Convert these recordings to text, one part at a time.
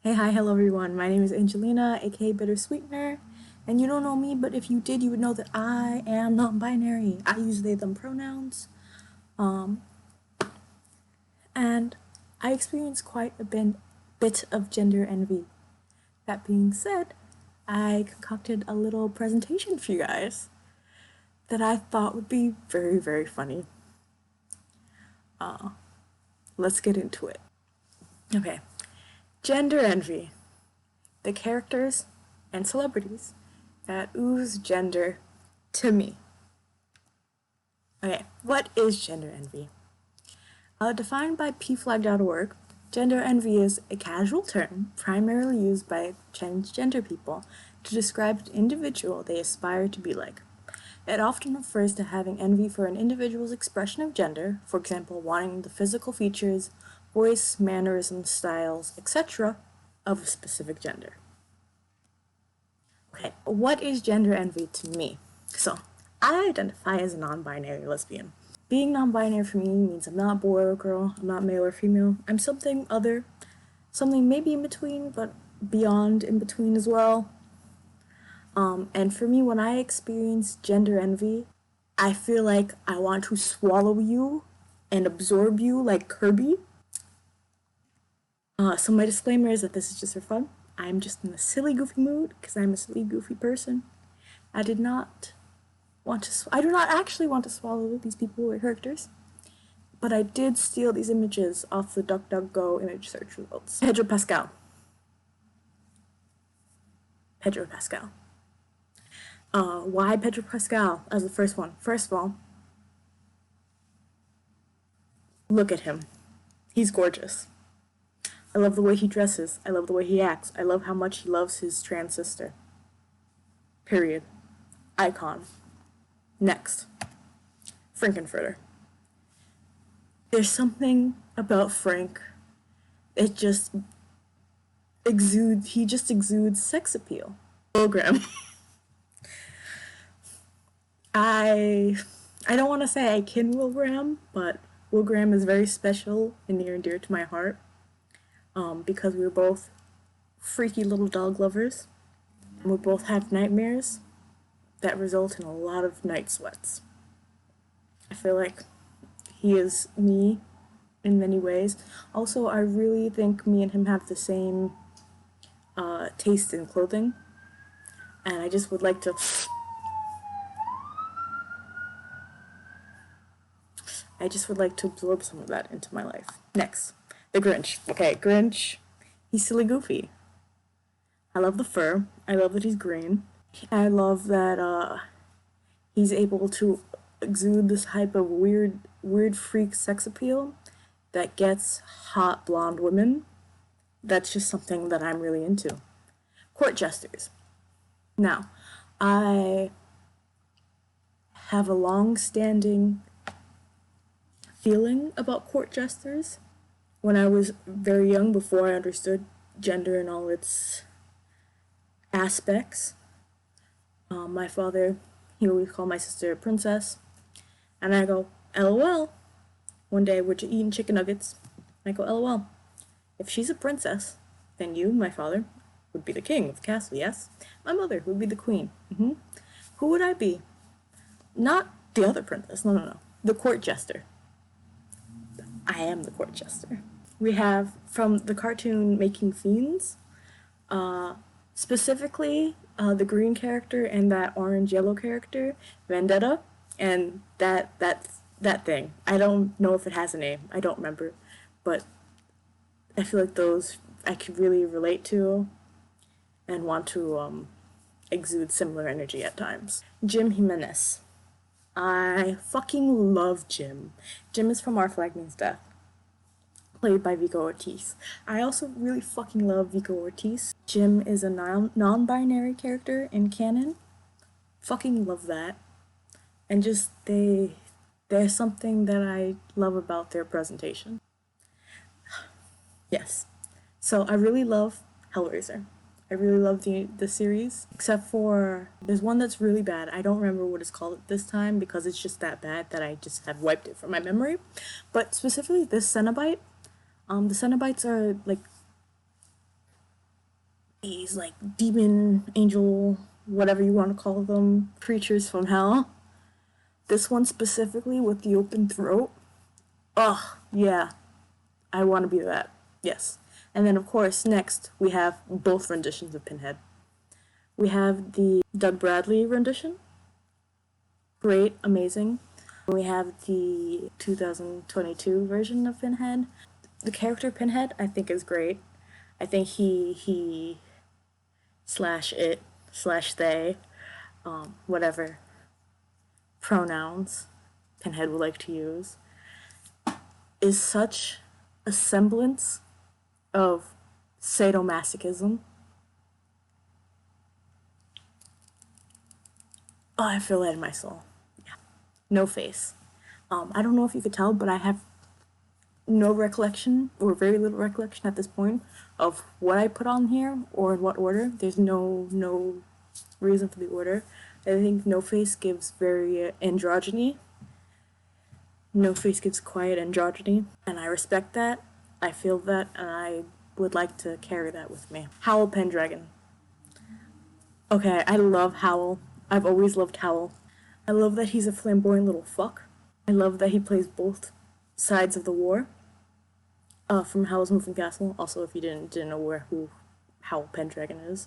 Hey, hi, hello everyone. My name is Angelina, aka Bittersweetener. And you don't know me, but if you did, you would know that I am non-binary. I use they, them pronouns. Um, and I experience quite a bit of gender envy. That being said, I concocted a little presentation for you guys that I thought would be very, very funny. Let's get into it. Okay. Gender envy. The characters and celebrities that ooze gender to me. Okay, what is gender envy? Defined by pflag.org, gender envy is a casual term primarily used by transgender people to describe an individual they aspire to be like. It often refers to having envy for an individual's expression of gender, for example, wanting the physical features, voice, mannerisms, styles, etc., of a specific gender. Okay, what is gender envy to me? So, I identify as a non-binary lesbian. Being non-binary for me means I'm not boy or girl, I'm not male or female, I'm something other, something maybe in between, but beyond in between as well. And for me, when I experience gender envy, I feel like I want to swallow you and absorb you like Kirby. So my disclaimer is that this is just for fun. I'm just in a silly, goofy mood because I'm a silly, goofy person. I did not I do not actually want to swallow these people or characters, but I did steal these images off the DuckDuckGo image search results. Pedro Pascal. Pedro Pascal. Why Pedro Pascal as the first one? First of all, look at him. He's gorgeous. I love the way he dresses. I love the way he acts. I love how much he loves his trans sister. Period. Icon. Next. Frankenfurter. There's something about Frank. It just he just exudes sex appeal. Program. I I don't want to say I kin Will Graham, but Will Graham is very special and near and dear to my heart. Because we were both freaky little dog lovers, and we both have nightmares that result in a lot of night sweats. I feel like he is me in many ways. Also, I really think me and him have the same taste in clothing, and I just would like to. I just would like to absorb some of that into my life. Next, the Grinch. Okay, Grinch. He's silly goofy. I love the fur. I love that he's green. I love that he's able to exude this type of weird freak sex appeal that gets hot blonde women. That's just something that I'm really into. Court jesters. Now, I have a long-standing feeling about court jesters. When I was very young, before I understood gender in all its aspects, my father, he always called my sister a princess, and I go, LOL. One day we're eating chicken nuggets, and I go, LOL. If she's a princess, then you, my father, would be the king of the castle, yes? My mother would be the queen. Who would I be? Not the other princess, no. The court jester. I am the court jester. We have from the cartoon Making Fiends, specifically the green character and that orange yellow character, Vendetta, and that thing. I don't know if it has a name. I don't remember, but I feel like those I could really relate to and want to exude similar energy at times. Jim Jimenez. I fucking love Jim. Jim is from Our Flag Means Death, played by Vico Ortiz. I also really fucking love Vico Ortiz. Jim is a non-binary character in canon. Fucking love that. And just there's something that I love about their presentation. Yes. So I really love Hellraiser. I really love the series, except for there's one that's really bad. I don't remember what it's called at this time because it's just that bad that I just have wiped it from my memory. But specifically this Cenobite, the Cenobites are like these like demon, angel, whatever you want to call them, creatures from hell. This one specifically with the open throat. Oh, yeah. I want to be that. Yes. And then, of course, next we have both renditions of Pinhead. We have the Doug Bradley rendition. Great, amazing. We have the 2022 version of Pinhead. The character Pinhead, I think, is great. I think he slash it slash they, whatever pronouns Pinhead would like to use, is such a semblance of sadomasochism. Oh, I feel that in my soul. Yeah. No face. I don't know if you could tell, but I have no recollection, or very little recollection at this point, of what I put on here or in what order. There's no reason for the order. I think No Face gives very androgyny. No Face gives quiet androgyny, and I respect that. I feel that, and I would like to carry that with me. Howl Pendragon. Okay, I love Howl. I've always loved Howl. I love that he's a flamboyant little fuck. I love that he plays both sides of the war. From Howl's Moving Castle. Also, if you didn't know who Howl Pendragon is,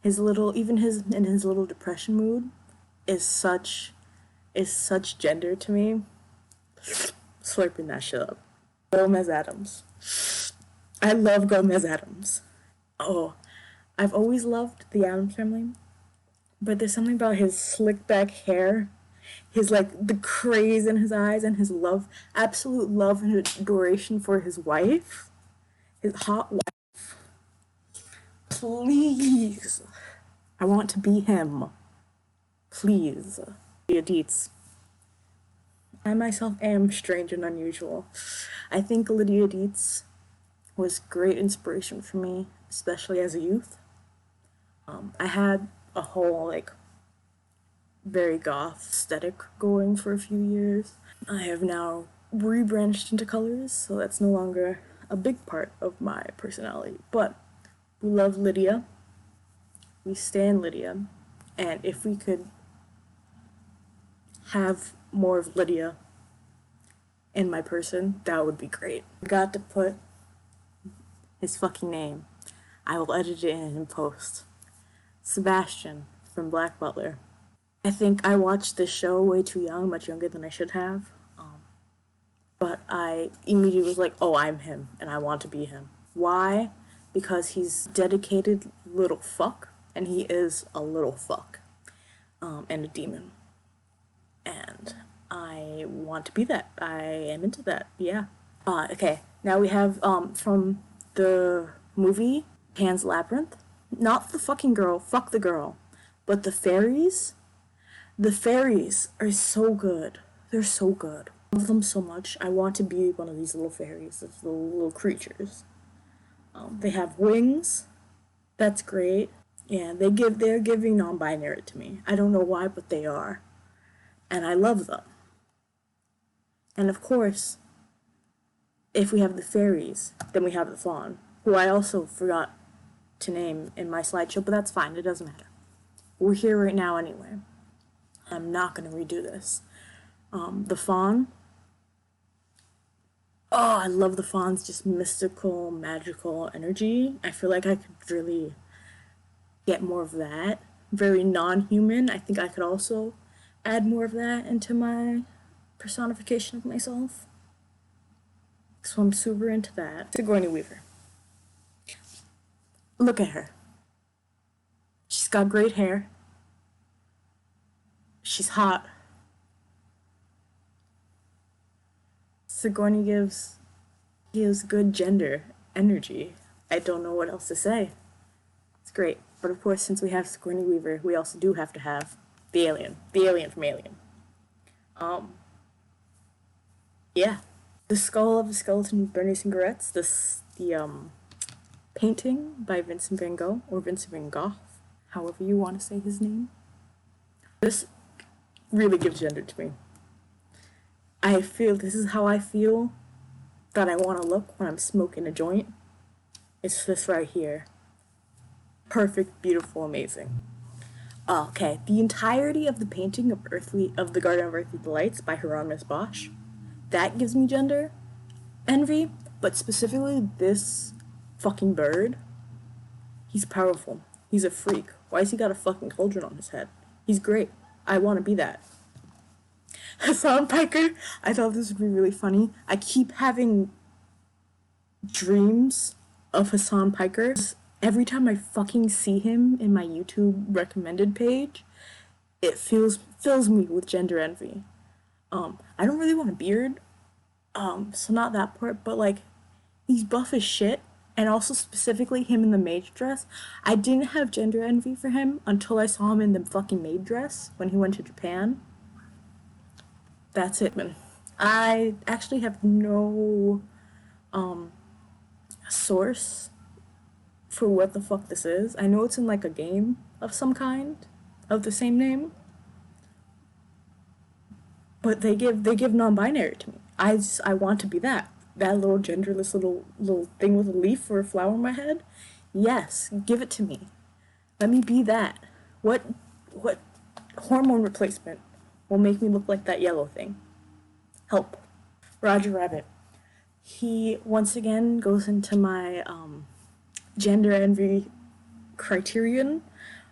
his little, even his in his little depression mood, is such gender to me. Slurping that shit up. Gomez Addams. I love Gomez Addams. Oh, I've always loved the Addams Family, but there's something about his slick back hair, his like the craze in his eyes, and his love, absolute love and adoration for his wife, his hot wife. Please, I want to be him. Please, Lydia Dietz. I myself am strange and unusual. I think Lydia Dietz was great inspiration for me, especially as a youth. I had a whole like very goth aesthetic going for a few years. I have now rebranched into colors, so that's no longer a big part of my personality. But we love Lydia. We stand Lydia. And if we could have more of Lydia in my person, that would be great. I got to put his fucking name. I will edit it in post. Sebastian from Black Butler. I think I watched this show way too young, much younger than I should have. But I immediately was like, oh, I'm him, and I want to be him. Why? Because he's dedicated little fuck, and he is a little fuck, and a demon. And I want to be that. I am into that, yeah. Okay, now we have, from the movie Pan's Labyrinth. Not the fucking girl, fuck the girl, but the fairies. The fairies are so good. They're so good. I love them so much. I want to be one of these little fairies, these little creatures. They have wings. That's great. Yeah, they're giving non-binary to me. I don't know why, but they are. And I love them. And of course, if we have the fairies, then we have the fawn, who I also forgot to name in my slideshow, but that's fine, it doesn't matter. We're here right now anyway. I'm not gonna redo this. The fawn. Oh, I love the fawn's just mystical, magical energy. I feel like I could really get more of that. Very non-human. I think I could also add more of that into my personification of myself. So I'm super into that. Sigourney Weaver. Look at her. She's got great hair. She's hot. Sigourney gives good gender energy. I don't know what else to say. It's great. But of course, since we have Sigourney Weaver, we also do have to have the alien. The alien from Alien. Yeah. The Skull of a Skeleton with Bernie Cigarettes. The painting by Vincent van Gogh, or Vincent van Gogh, however you want to say his name. This really gives gender to me. I feel this is how I feel that I want to look when I'm smoking a joint. It's this right here. Perfect, beautiful, amazing. Okay, the entirety of the painting of the Garden of Earthly Delights by Hieronymus Bosch, that gives me gender envy, but specifically this fucking bird, he's powerful. He's a freak. Why has he got a fucking cauldron on his head? He's great. I want to be that. Hassan Piker, I thought this would be really funny. I keep having dreams of Hassan Piker. Every time I fucking see him in my YouTube recommended page, it fills me with gender envy. I don't really want a beard, so not that part, but like he's buff as shit, and also specifically him in the maid dress. I didn't have gender envy for him until I saw him in the fucking maid dress when he went to Japan. That's it, man. I actually have no source for what the fuck this is. I know it's in like a game of some kind of the same name, but they give non-binary to me. I want to be that little genderless little thing with a leaf or a flower on my head. Yes, give it to me. Let me be that. What hormone replacement will make me look like that yellow thing? Help. Roger Rabbit. He once again goes into my gender envy criterion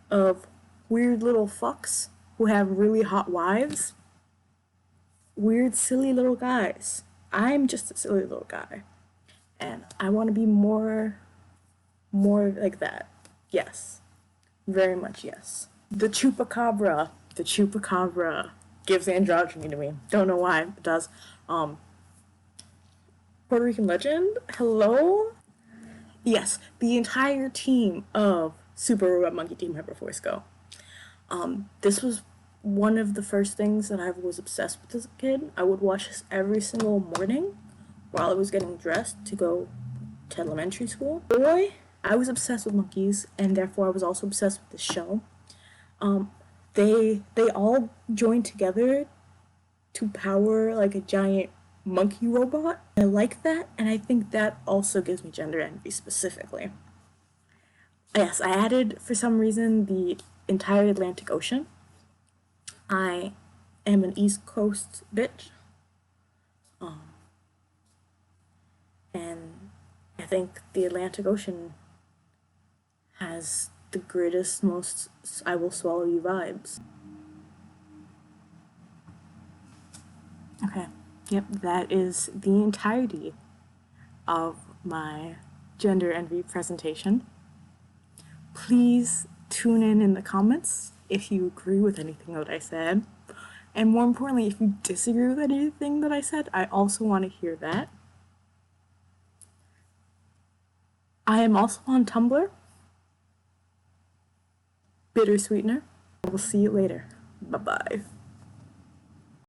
of weird little fucks who have really hot wives. Weird, silly little guys. I'm just a silly little guy. And I want to be more like that. Yes. Very much yes. The Chupacabra. The Chupacabra gives androgyny to me. Don't know why, it does. Puerto Rican Legend? Hello? Yes, the entire team of Super Robot Monkey Team Hyperforce Go. This was one of the first things that I was obsessed with as a kid. I would watch this every single morning while I was getting dressed to go to elementary school. Boy, I was obsessed with monkeys, and therefore I was also obsessed with this show. They all joined together to power like a giant monkey robot. I like that, and I think that also gives me gender envy specifically. Yes, I added for some reason the entire Atlantic Ocean. I am an East Coast bitch. And I think the Atlantic Ocean has the greatest, most I will swallow you vibes. Okay, yep, that is the entirety of my gender envy presentation. Please tune in the comments if you agree with anything that I said. And more importantly, if you disagree with anything that I said, I also want to hear that. I am also on Tumblr. Bitter Sweetener. I will see you later. Bye-bye.